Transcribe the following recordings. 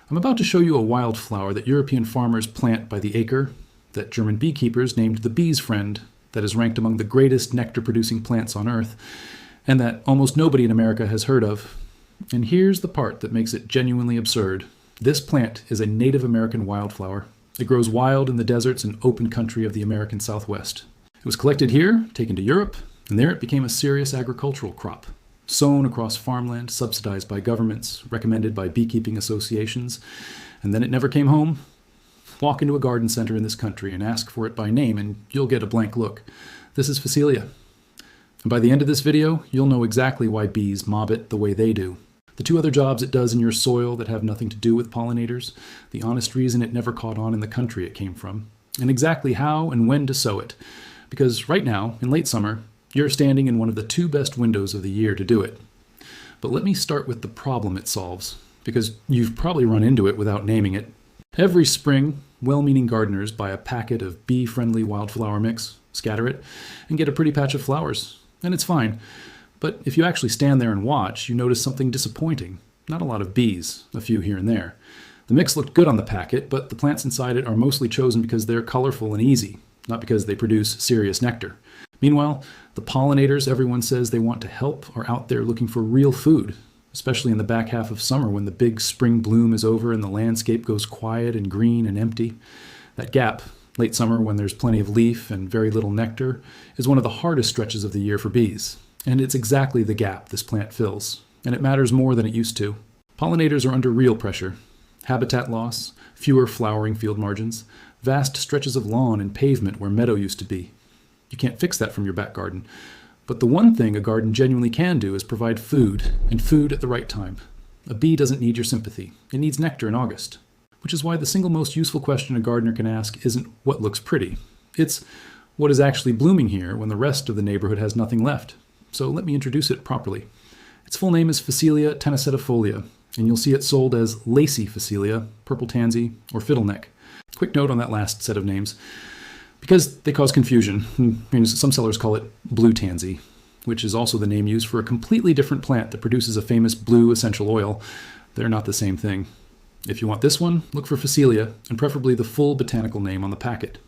I'm about to show you a wildflower that European farmers plant by the acre, that German beekeepers named the bee's friend, that is ranked among the greatest nectar-producing plants on Earth, and that almost nobody in America has heard of. And here's the part that makes it genuinely absurd. This plant is a Native American wildflower. It grows wild in the deserts and open country of the American Southwest. It was collected here, taken to Europe, and there it became a serious agricultural crop. Sown across farmland, subsidized by governments, recommended by beekeeping associations, and then it never came home. Walk into a garden center in this country and ask for it by name and you'll get a blank look. This is Phacelia. And by the end of this video, you'll know exactly why bees mob it the way they do. The two other jobs it does in your soil that have nothing to do with pollinators, the honest reason it never caught on in the country it came from, and exactly how and when to sow it. Because right now, in late summer, you're standing in one of the two best windows of the year to do it. But let me start with the problem it solves, because you've probably run into it without naming it. Every spring, well-meaning gardeners buy a packet of bee-friendly wildflower mix, scatter it, and get a pretty patch of flowers. And it's fine. But if you actually stand there and watch, you notice something disappointing. Not a lot of bees, a few here and there. The mix looked good on the packet, but the plants inside it are mostly chosen because they're colorful and easy, not because they produce serious nectar. Meanwhile, the pollinators everyone says they want to help are out there looking for real food, especially in the back half of summer when the big spring bloom is over and the landscape goes quiet and green and empty. That gap, late summer when there's plenty of leaf and very little nectar, is one of the hardest stretches of the year for bees. And it's exactly the gap this plant fills, and it matters more than it used to. Pollinators are under real pressure. Habitat loss, fewer flowering field margins, vast stretches of lawn and pavement where meadow used to be. You can't fix that from your back garden. But the one thing a garden genuinely can do is provide food, and food at the right time. A bee doesn't need your sympathy. It needs nectar in August. Which is why the single most useful question a gardener can ask isn't what looks pretty. It's what is actually blooming here when the rest of the neighborhood has nothing left. So let me introduce it properly. Its full name is Phacelia tenacietifolia, and you'll see it sold as lacy Phacelia, purple tansy, or fiddleneck. Quick note on that last set of names. Because they cause confusion, some sellers call it blue tansy, which is also the name used for a completely different plant that produces a famous blue essential oil. They're not the same thing. If you want this one, look for Phacelia, and preferably the full botanical name on the packet.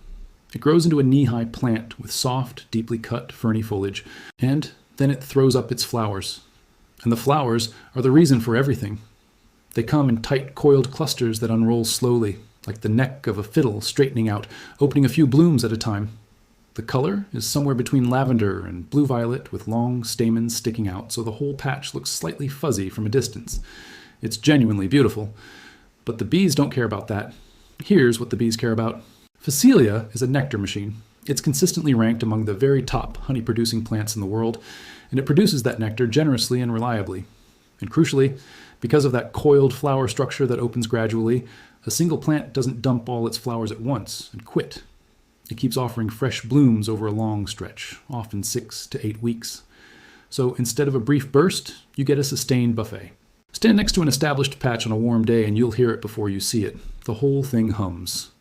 It grows into a knee-high plant with soft, deeply cut, ferny foliage, and then it throws up its flowers. And the flowers are the reason for everything. They come in tight, coiled clusters that unroll slowly, like the neck of a fiddle straightening out, opening a few blooms at a time. The color is somewhere between lavender and blue-violet with long stamens sticking out, so the whole patch looks slightly fuzzy from a distance. It's genuinely beautiful, but the bees don't care about that. Here's what the bees care about. Phacelia is a nectar machine. It's consistently ranked among the very top honey-producing plants in the world, and it produces that nectar generously and reliably. And crucially, because of that coiled flower structure that opens gradually, a single plant doesn't dump all its flowers at once and quit. It keeps offering fresh blooms over a long stretch, often 6 to 8 weeks. So instead of a brief burst, you get a sustained buffet. Stand next to an established patch on a warm day and you'll hear it before you see it. The whole thing hums.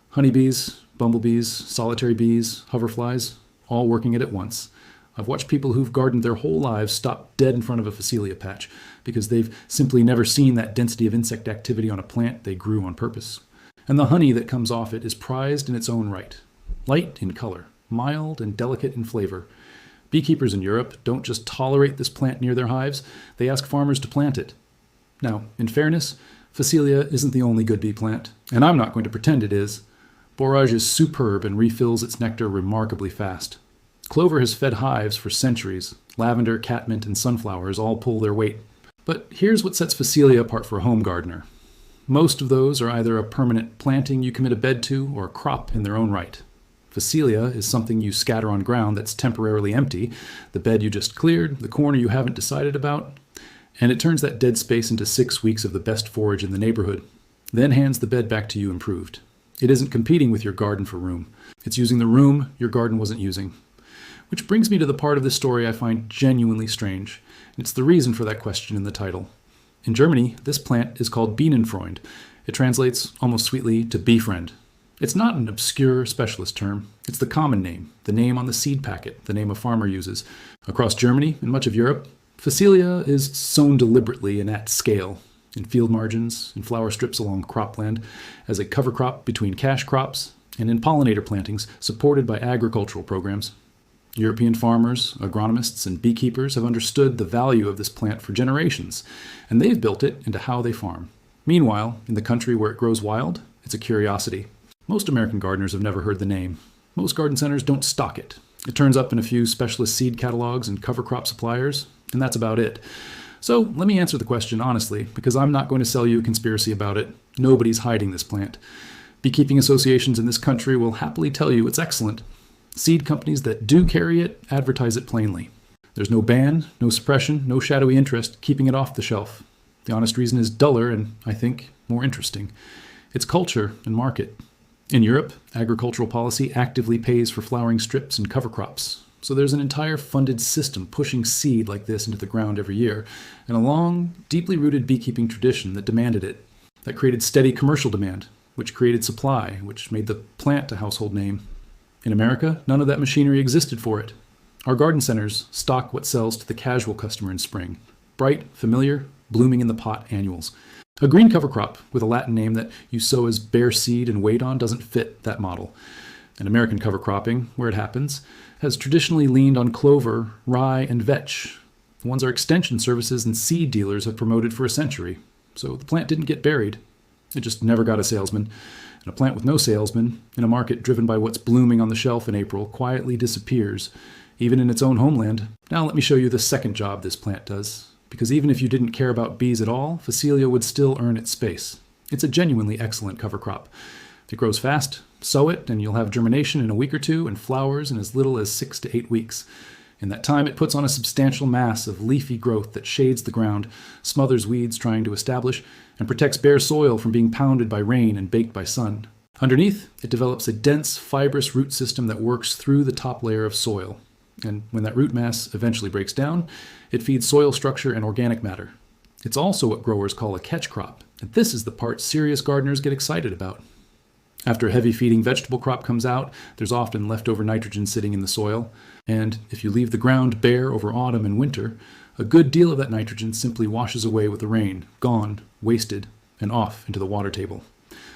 Honeybees, bumblebees, solitary bees, hoverflies, all working it at once. I've watched people who've gardened their whole lives stop dead in front of a Phacelia patch because they've simply never seen that density of insect activity on a plant they grew on purpose. And the honey that comes off it is prized in its own right. Light in color, mild and delicate in flavor. Beekeepers in Europe don't just tolerate this plant near their hives, they ask farmers to plant it. Now, in fairness, Phacelia isn't the only good bee plant, and I'm not going to pretend it is. Borage is superb and refills its nectar remarkably fast. Clover has fed hives for centuries. Lavender, catmint, and sunflowers all pull their weight. But here's what sets Phacelia apart for a home gardener. Most of those are either a permanent planting you commit a bed to or a crop in their own right. Phacelia is something you scatter on ground that's temporarily empty, the bed you just cleared, the corner you haven't decided about, and it turns that dead space into 6 weeks of the best forage in the neighborhood, then hands the bed back to you improved. It isn't competing with your garden for room. It's using the room your garden wasn't using. Which brings me to the part of this story I find genuinely strange. It's the reason for that question in the title. In Germany, this plant is called Bienenfreund. It translates almost sweetly to bee friend. It's not an obscure specialist term. It's the common name, the name on the seed packet, the name a farmer uses. Across Germany and much of Europe, Phacelia is sown deliberately and at scale. in field margins, in flower strips along cropland, as a cover crop between cash crops, and in pollinator plantings supported by agricultural programs. European farmers, agronomists, and beekeepers have understood the value of this plant for generations, and they've built it into how they farm. Meanwhile, in the country where it grows wild, it's a curiosity. Most American gardeners have never heard the name. Most garden centers don't stock it. It turns up in a few specialist seed catalogs and cover crop suppliers, and that's about it. So let me answer the question honestly, because I'm not going to sell you a conspiracy about it. Nobody's hiding this plant. Beekeeping associations in this country will happily tell you it's excellent. Seed companies that do carry it advertise it plainly. There's no ban, no suppression, no shadowy interest keeping it off the shelf. The honest reason is duller and, I think, more interesting. It's culture and market. In Europe, agricultural policy actively pays for flowering strips and cover crops. So there's an entire funded system pushing seed like this into the ground every year, and a long, deeply rooted beekeeping tradition that demanded it, that created steady commercial demand, which created supply, which made the plant a household name. In America, none of that machinery existed for it. Our garden centers stock what sells to the casual customer in spring. Bright, familiar, blooming in the pot annuals. A green cover crop with a Latin name that you sow as bare seed and wait on doesn't fit that model. And American cover cropping, where it happens, has traditionally leaned on clover, rye, and vetch. The ones our extension services and seed dealers have promoted for a century. So the plant didn't get buried. It just never got a salesman. And a plant with no salesman, in a market driven by what's blooming on the shelf in April, quietly disappears, even in its own homeland. Now let me show you the second job this plant does. Because even if you didn't care about bees at all, Phacelia would still earn its space. It's a genuinely excellent cover crop. It grows fast. Sow it, and you'll have germination in a week or two and flowers in as little as 6 to 8 weeks. In that time, it puts on a substantial mass of leafy growth that shades the ground, smothers weeds trying to establish, and protects bare soil from being pounded by rain and baked by sun. Underneath, it develops a dense, fibrous root system that works through the top layer of soil. And when that root mass eventually breaks down, it feeds soil structure and organic matter. It's also what growers call a catch crop, and this is the part serious gardeners get excited about. After a heavy-feeding vegetable crop comes out, there's often leftover nitrogen sitting in the soil, and if you leave the ground bare over autumn and winter, a good deal of that nitrogen simply washes away with the rain, gone, wasted, and off into the water table.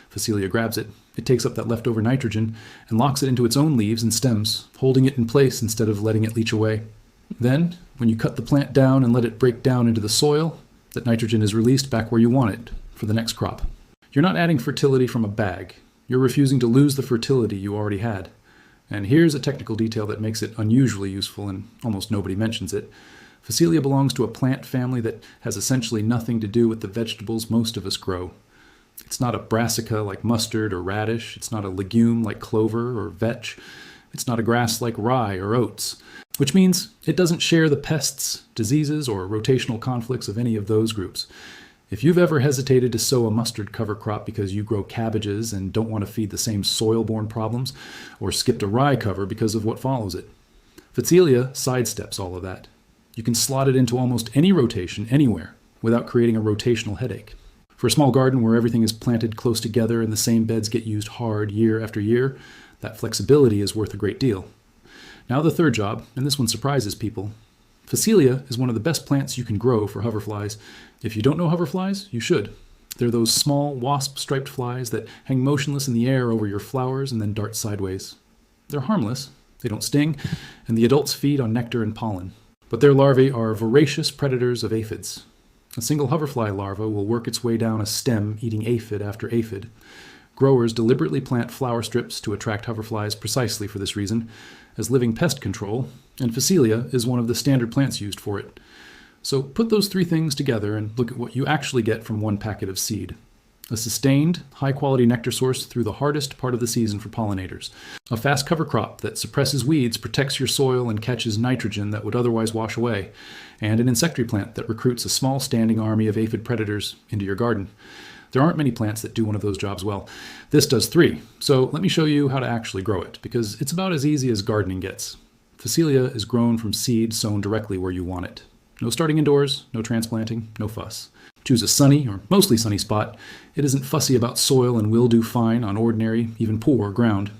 Phacelia grabs it. It takes up that leftover nitrogen and locks it into its own leaves and stems, holding it in place instead of letting it leach away. Then, when you cut the plant down and let it break down into the soil, that nitrogen is released back where you want it for the next crop. You're not adding fertility from a bag. You're refusing to lose the fertility you already had. And here's a technical detail that makes it unusually useful, and almost nobody mentions it. Phacelia belongs to a plant family that has essentially nothing to do with the vegetables most of us grow. It's not a brassica like mustard or radish. It's not a legume like clover or vetch. It's not a grass like rye or oats, which means it doesn't share the pests, diseases, or rotational conflicts of any of those groups. If you've ever hesitated to sow a mustard cover crop because you grow cabbages and don't want to feed the same soil-borne problems, or skipped a rye cover because of what follows it, Phacelia sidesteps all of that. You can slot it into almost any rotation anywhere without creating a rotational headache. For a small garden where everything is planted close together and the same beds get used hard year after year, that flexibility is worth a great deal. Now the third job, and this one surprises people. Phacelia is one of the best plants you can grow for hoverflies. If you don't know hoverflies, you should. They're those small wasp-striped flies that hang motionless in the air over your flowers and then dart sideways. They're harmless, they don't sting, and the adults feed on nectar and pollen. But their larvae are voracious predators of aphids. A single hoverfly larva will work its way down a stem eating aphid after aphid. Growers deliberately plant flower strips to attract hoverflies precisely for this reason, as living pest control, and Phacelia is one of the standard plants used for it. So put those three things together and look at what you actually get from one packet of seed. A sustained, high-quality nectar source through the hardest part of the season for pollinators. A fast cover crop that suppresses weeds, protects your soil, and catches nitrogen that would otherwise wash away. And an insectary plant that recruits a small standing army of aphid predators into your garden. There aren't many plants that do one of those jobs well. This does three, so let me show you how to actually grow it, because it's about as easy as gardening gets. Phacelia is grown from seed sown directly where you want it. No starting indoors, no transplanting, no fuss. Choose a sunny, or mostly sunny spot. It isn't fussy about soil and will do fine on ordinary, even poor ground.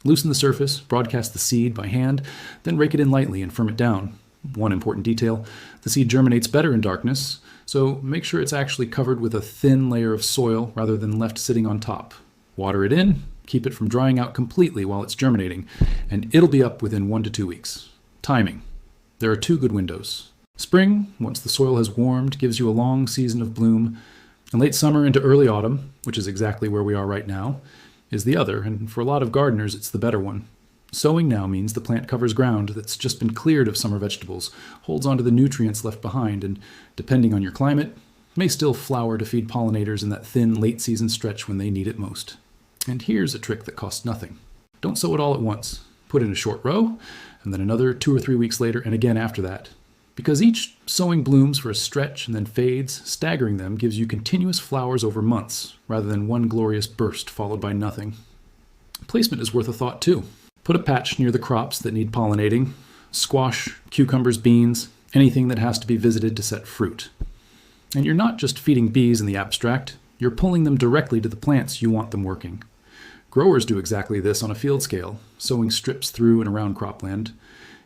Loosen the surface, broadcast the seed by hand, then rake it in lightly and firm it down. One important detail, the seed germinates better in darkness, So make sure it's actually covered with a thin layer of soil rather than left sitting on top. Water it in, keep it from drying out completely while it's germinating, and it'll be up within 1 to 2 weeks. Timing. There are 2 good windows. Spring, once the soil has warmed, gives you a long season of bloom, and late summer into early autumn, which is exactly where we are right now, is the other, and for a lot of gardeners, it's the better one. Sowing now means the plant covers ground that's just been cleared of summer vegetables, holds onto the nutrients left behind, and, depending on your climate, may still flower to feed pollinators in that thin late-season stretch when they need it most. And here's a trick that costs nothing. Don't sow it all at once. Put in a short row, and then another 2 or 3 weeks later, and again after that. Because each sowing blooms for a stretch and then fades, staggering them gives you continuous flowers over months, rather than one glorious burst followed by nothing. Placement is worth a thought too. Put a patch near the crops that need pollinating: squash, cucumbers, beans, anything that has to be visited to set fruit. And you're not just feeding bees in the abstract, you're pulling them directly to the plants you want them working. Growers do exactly this on a field scale, sowing strips through and around cropland.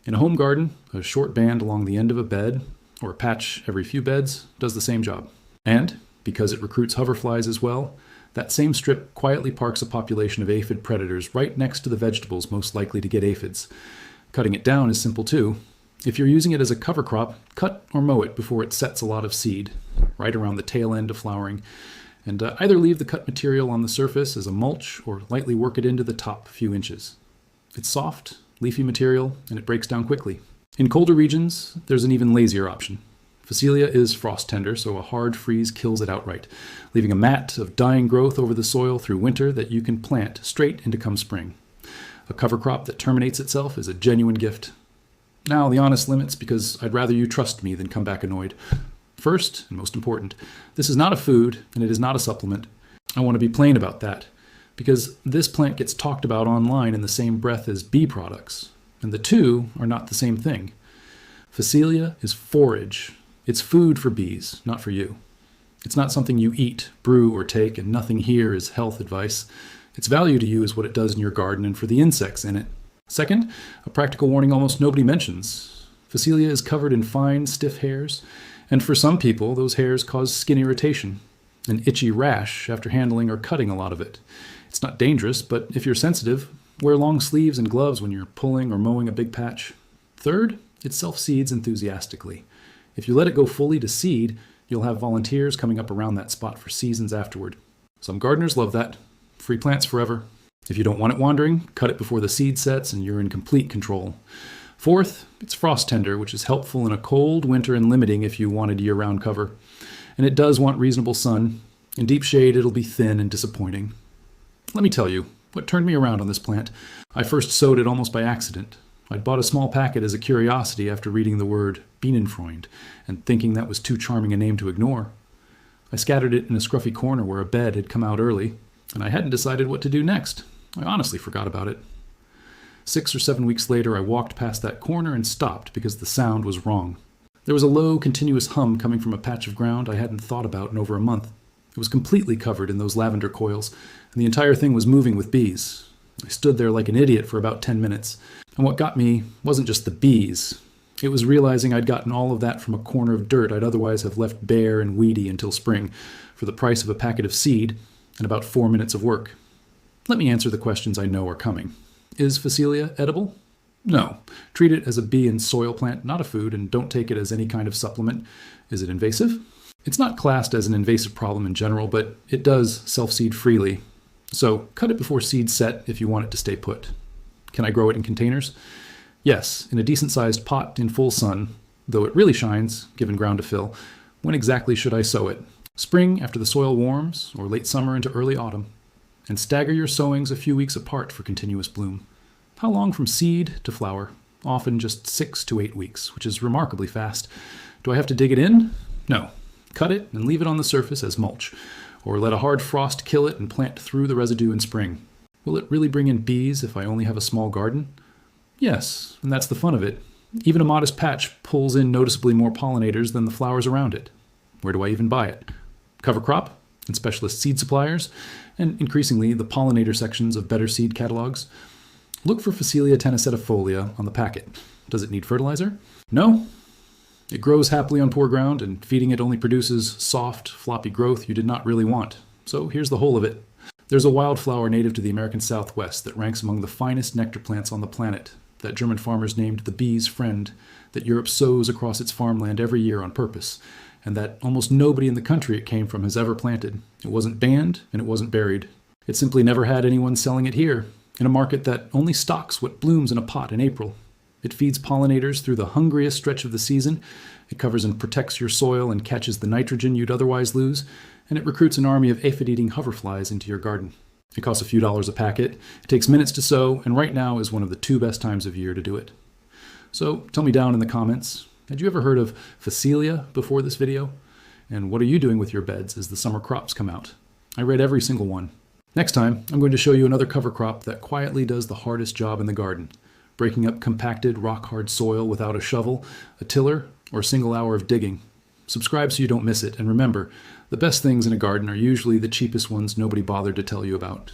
In a home garden, a short band along the end of a bed, or a patch every few beds, does the same job. And, because it recruits hoverflies as well, that same strip quietly parks a population of aphid predators right next to the vegetables most likely to get aphids. Cutting it down is simple too. If you're using it as a cover crop, cut or mow it before it sets a lot of seed, right around the tail end of flowering, and either leave the cut material on the surface as a mulch or lightly work it into the top few inches. It's soft, leafy material, and it breaks down quickly. In colder regions, there's an even lazier option. Phacelia is frost tender, so a hard freeze kills it outright, leaving a mat of dying growth over the soil through winter that you can plant straight into come spring. A cover crop that terminates itself is a genuine gift. Now, the honest limits, because I'd rather you trust me than come back annoyed. First, and most important, this is not a food, and it is not a supplement. I want to be plain about that, because this plant gets talked about online in the same breath as bee products, and the two are not the same thing. Phacelia is forage. It's food for bees, not for you. It's not something you eat, brew, or take, and nothing here is health advice. Its value to you is what it does in your garden and for the insects in it. Second, a practical warning almost nobody mentions. Phacelia is covered in fine, stiff hairs, and for some people, those hairs cause skin irritation, an itchy rash after handling or cutting a lot of it. It's not dangerous, but if you're sensitive, wear long sleeves and gloves when you're pulling or mowing a big patch. Third, it self-seeds enthusiastically. If you let it go fully to seed, you'll have volunteers coming up around that spot for seasons afterward. Some gardeners love that. Free plants forever. If you don't want it wandering, cut it before the seed sets and you're in complete control. Fourth, it's frost tender, which is helpful in a cold winter and limiting if you wanted year-round cover. And it does want reasonable sun. In deep shade, it'll be thin and disappointing. Let me tell you, what turned me around on this plant. I first sowed it almost by accident. I'd bought a small packet as a curiosity after reading the word Bienenfreund and thinking that was too charming a name to ignore. I scattered it in a scruffy corner where a bed had come out early, and I hadn't decided what to do next. I honestly forgot about it. 6 or 7 weeks later, I walked past that corner and stopped because the sound was wrong. There was a low, continuous hum coming from a patch of ground I hadn't thought about in over a month. It was completely covered in those lavender coils, and the entire thing was moving with bees. I stood there like an idiot for about 10 minutes, and what got me wasn't just the bees. It was realizing I'd gotten all of that from a corner of dirt I'd otherwise have left bare and weedy until spring, for the price of a packet of seed and about 4 minutes of work. Let me answer the questions I know are coming. Is Phacelia edible? No. Treat it as a bee and soil plant, not a food, and don't take it as any kind of supplement. Is it invasive? It's not classed as an invasive problem in general, but it does self-seed freely. So cut it before seeds set if you want it to stay put. Can I grow it in containers? Yes, in a decent-sized pot in full sun, though it really shines, given ground to fill. When exactly should I sow it? Spring after the soil warms, or late summer into early autumn. And stagger your sowings a few weeks apart for continuous bloom. How long from seed to flower? Often just 6 to 8 weeks, which is remarkably fast. Do I have to dig it in? No. Cut it and leave it on the surface as mulch, or let a hard frost kill it and plant through the residue in spring. Will it really bring in bees if I only have a small garden? Yes, and that's the fun of it. Even a modest patch pulls in noticeably more pollinators than the flowers around it. Where do I even buy it? Cover crop and specialist seed suppliers, and increasingly the pollinator sections of better seed catalogs. Look for Phacelia tenicetifolia on the packet. Does it need fertilizer? No? It grows happily on poor ground, and feeding it only produces soft, floppy growth you did not really want. So here's the whole of it. There's a wildflower native to the American Southwest that ranks among the finest nectar plants on the planet, that German farmers named the bee's friend, that Europe sows across its farmland every year on purpose, and that almost nobody in the country it came from has ever planted. It wasn't banned, and it wasn't buried. It simply never had anyone selling it here, in a market that only stocks what blooms in a pot in April. It feeds pollinators through the hungriest stretch of the season. It covers and protects your soil and catches the nitrogen you'd otherwise lose, and it recruits an army of aphid-eating hoverflies into your garden. It costs a few dollars a packet, it takes minutes to sow, and right now is one of the 2 best times of year to do it. So tell me down in the comments, had you ever heard of Phacelia before this video? And what are you doing with your beds as the summer crops come out? I read every single one. Next time, I'm going to show you another cover crop that quietly does the hardest job in the garden, breaking up compacted, rock-hard soil without a shovel, a tiller, or a single hour of digging. Subscribe so you don't miss it, and remember, the best things in a garden are usually the cheapest ones nobody bothered to tell you about.